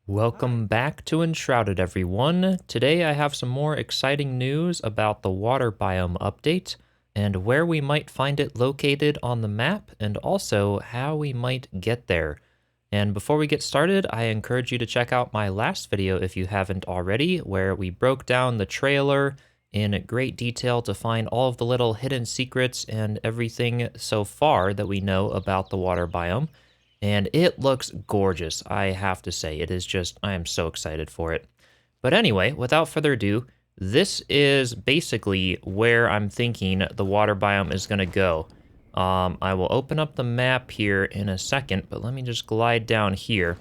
Welcome back to Enshrouded, everyone. Today I have some more exciting news about the water biome update and where we might find it located on the map and also how we might get there. And before we get started, I encourage you to check out my last video if you haven't already, where we broke down the trailer in great detail to find all of the little hidden secrets and everything so far that we know about the water biome. And it looks gorgeous, I have to say. It is just, I am so excited for it. But anyway, without further ado, this is basically where I'm thinking the water biome is going to go. I will open up the map here in a second, but let me just glide down here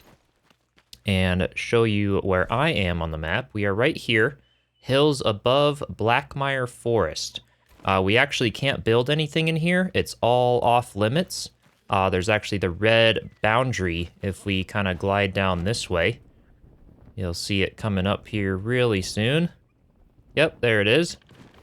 and show you where I am on the map. We are right here, hills above Blackmire Forest. We actually can't build anything in here. It's all off limits. There's actually the red boundary if we kind of glide down this way. You'll see it coming up here really soon. Yep, there it is.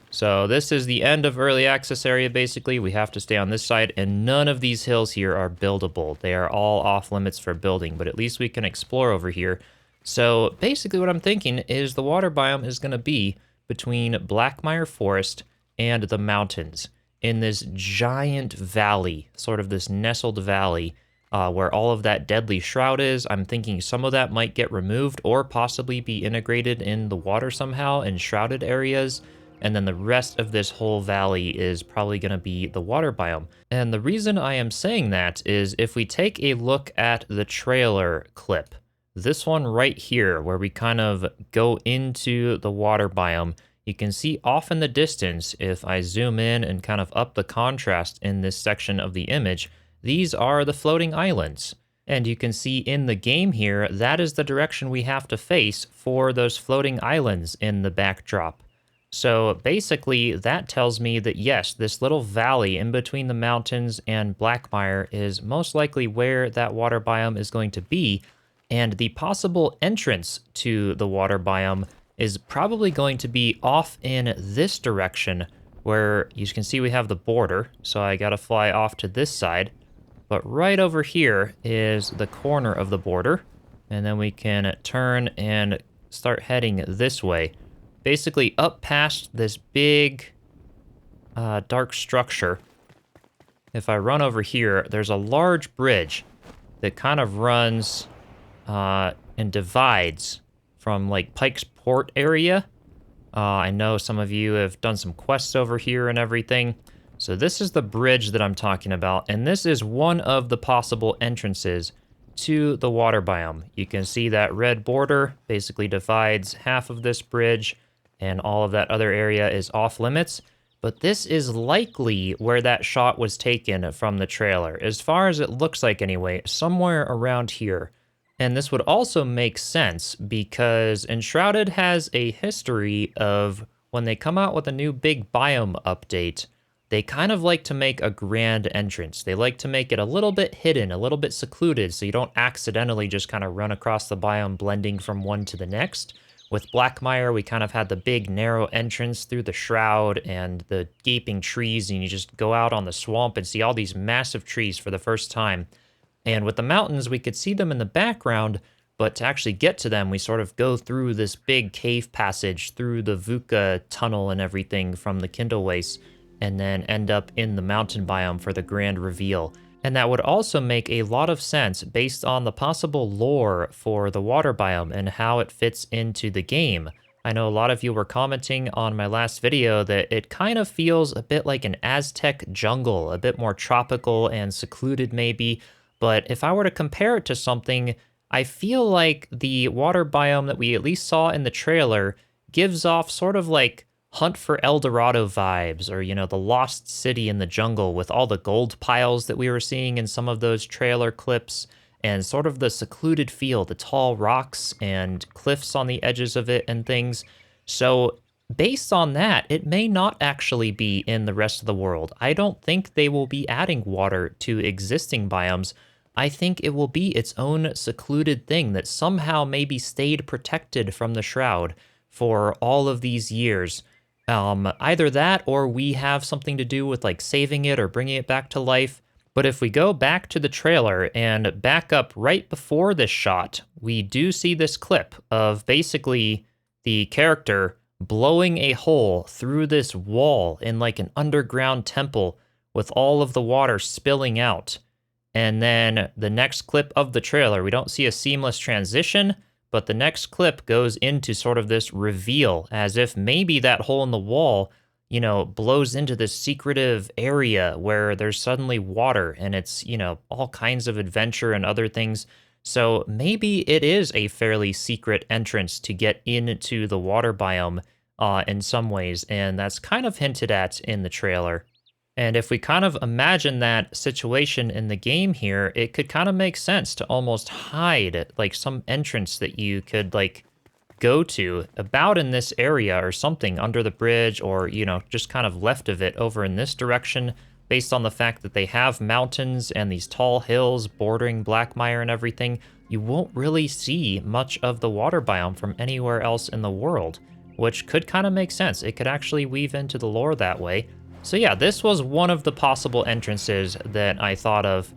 So this is the end of early access area, basically. We have to stay on this side, and none of these hills here are buildable. They are all off limits for building, but at least we can explore over here. So basically what I'm thinking is the water biome is going to be between Blackmire Forest and the mountains, in this giant valley, sort of this nestled valley, where all of that deadly shroud is. I'm thinking some of that might get removed or possibly be integrated in the water somehow in shrouded areas. And then the rest of this whole valley is probably going to be the water biome. And the reason I am saying that is if we take a look at the trailer clip, this one right here, where we kind of go into the water biome, you can see off in the distance, if I zoom in and kind of up the contrast in this section of the image, these are the floating islands. And you can see in the game here, that is the direction we have to face for those floating islands in the backdrop. So basically, that tells me that yes, this little valley in between the mountains and Blackmire is most likely where that water biome is going to be, and the possible entrance to the water biome is probably going to be off in this direction, where you can see we have the border, so I gotta fly off to this side. But right over here is the corner of the border, and then we can turn and start heading this way. Basically up past this big dark structure. If I run over here, there's a large bridge that kind of runs and divides from like Pike's Port area. I know some of you have done some quests over here and everything. So this is the bridge that I'm talking about, and this is one of the possible entrances to the water biome. You can see that red border basically divides half of this bridge, and all of that other area is off limits. But this is likely where that shot was taken from the trailer, as far as it looks like anyway, somewhere around here. And this would also make sense because Enshrouded has a history of when they come out with a new big biome update, they kind of like to make a grand entrance. They like to make it a little bit hidden, a little bit secluded, so you don't accidentally just kind of run across the biome blending from one to the next. With Blackmire, we kind of had the big narrow entrance through the shroud and the gaping trees, and you just go out on the swamp and see all these massive trees for the first time. And with the mountains, we could see them in the background, but to actually get to them, we sort of go through this big cave passage through the Vuka tunnel and everything from the Kindle Waste, and then end up in the mountain biome for the grand reveal. And that would also make a lot of sense based on the possible lore for the water biome and how it fits into the game. I know a lot of you were commenting on my last video that it kind of feels a bit like an Aztec jungle, a bit more tropical and secluded maybe. But if I were to compare it to something, I feel like the water biome that we at least saw in the trailer gives off sort of like Hunt for El Dorado vibes, or, you know, the lost city in the jungle with all the gold piles that we were seeing in some of those trailer clips, and sort of the secluded feel, the tall rocks and cliffs on the edges of it and things. So based on that, it may not actually be in the rest of the world. I don't think they will be adding water to existing biomes. I think it will be its own secluded thing that somehow maybe stayed protected from the shroud for all of these years. Either that, or we have something to do with like saving it or bringing it back to life. But if we go back to the trailer and back up right before this shot, we do see this clip of basically the character blowing a hole through this wall in like an underground temple with all of the water spilling out. And then the next clip of the trailer, we don't see a seamless transition, but the next clip goes into sort of this reveal as if maybe that hole in the wall, blows into this secretive area where there's suddenly water and it's, all kinds of adventure and other things. So maybe it is a fairly secret entrance to get into the water biome in some ways. And that's kind of hinted at in the trailer. And if we kind of imagine that situation in the game here, it could kind of make sense to almost hide like some entrance that you could like go to about in this area or something under the bridge or, just kind of left of it over in this direction based on the fact that they have mountains and these tall hills bordering Blackmire and everything. You won't really see much of the water biome from anywhere else in the world, which could kind of make sense. It could actually weave into the lore that way. So yeah, this was one of the possible entrances that I thought of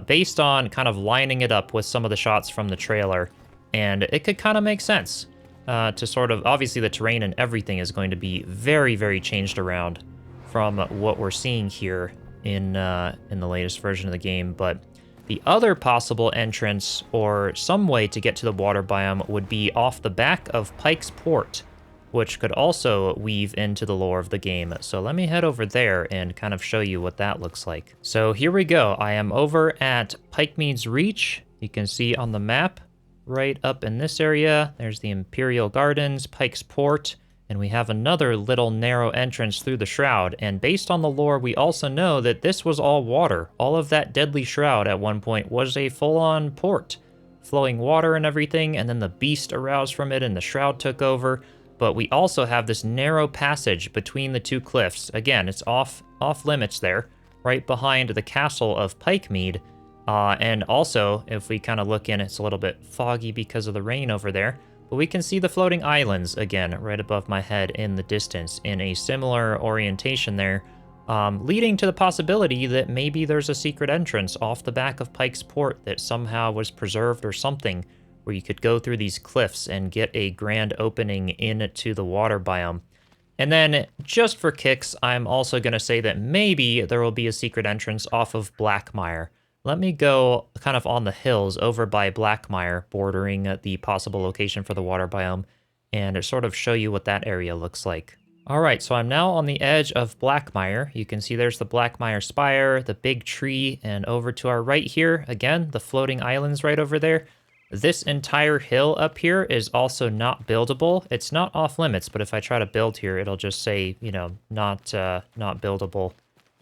based on kind of lining it up with some of the shots from the trailer. And it could kind of make sense to sort of, obviously the terrain and everything is going to be very, very changed around from what we're seeing here in the latest version of the game. But the other possible entrance or some way to get to the water biome would be off the back of Pike's Port, which could also weave into the lore of the game. So let me head over there and kind of show you what that looks like. So here we go. I am over at Pikemead's Reach. You can see on the map right up in this area, there's the Imperial Gardens, Pike's Port, and we have another little narrow entrance through the shroud. And based on the lore, we also know that this was all water. All of that deadly shroud at one point was a full-on port, flowing water and everything, and then the beast aroused from it and the shroud took over. But we also have this narrow passage between the two cliffs. Again, it's off limits there, right behind the castle of Pikemead. And also, if we kind of look in, it's a little bit foggy because of the rain over there. But we can see the floating islands, again, right above my head in the distance in a similar orientation there, leading to the possibility that maybe there's a secret entrance off the back of Pike's Port that somehow was preserved or something, where you could go through these cliffs and get a grand opening into the water biome. And then, just for kicks, I'm also going to say that maybe there will be a secret entrance off of Blackmire. Let me go kind of on the hills over by Blackmire, bordering the possible location for the water biome, and sort of show you what that area looks like. All right, so I'm now on the edge of Blackmire. You can see there's the Blackmire Spire, the big tree, and over to our right here, again, the floating islands right over there. This entire hill up here is also not buildable. It's not off limits, but if I try to build here, it'll just say, not buildable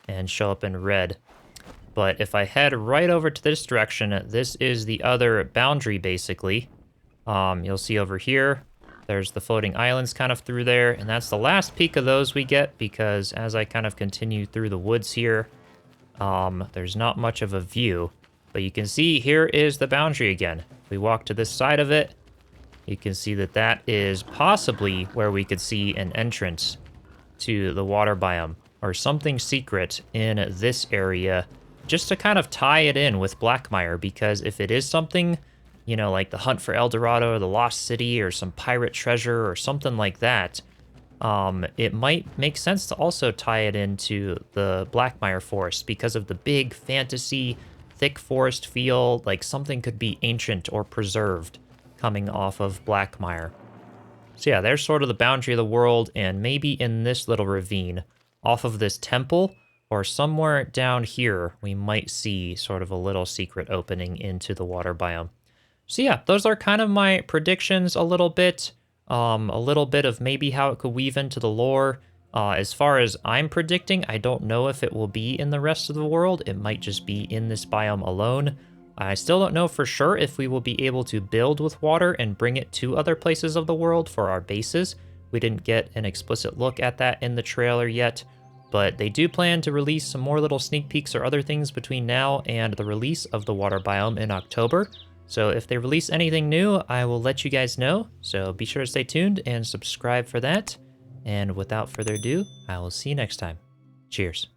and show up in red. But if I head right over to this direction, this is the other boundary, basically. You'll see over here, there's the floating islands kind of through there, and that's the last peak of those we get, because as I kind of continue through the woods here, there's not much of a view. But you can see here is the boundary again. If we walk to this side of it, you can see that that is possibly where we could see an entrance to the water biome or something secret in this area, just to kind of tie it in with Blackmire, because if it is something, like the Hunt for El Dorado or the Lost City or some pirate treasure or something like that, it might make sense to also tie it into the Blackmire Forest because of the big fantasy thick forest feel, like something could be ancient or preserved coming off of Blackmire. So yeah, there's sort of the boundary of the world, and maybe in this little ravine off of this temple or somewhere down here, we might see sort of a little secret opening into the water biome. So yeah, those are kind of my predictions a little bit of maybe how it could weave into the lore. As far as I'm predicting, I don't know if it will be in the rest of the world. It might just be in this biome alone. I still don't know for sure if we will be able to build with water and bring it to other places of the world for our bases. We didn't get an explicit look at that in the trailer yet, but they do plan to release some more little sneak peeks or other things between now and the release of the water biome in October. So if they release anything new, I will let you guys know. So be sure to stay tuned and subscribe for that. And without further ado, I will see you next time. Cheers.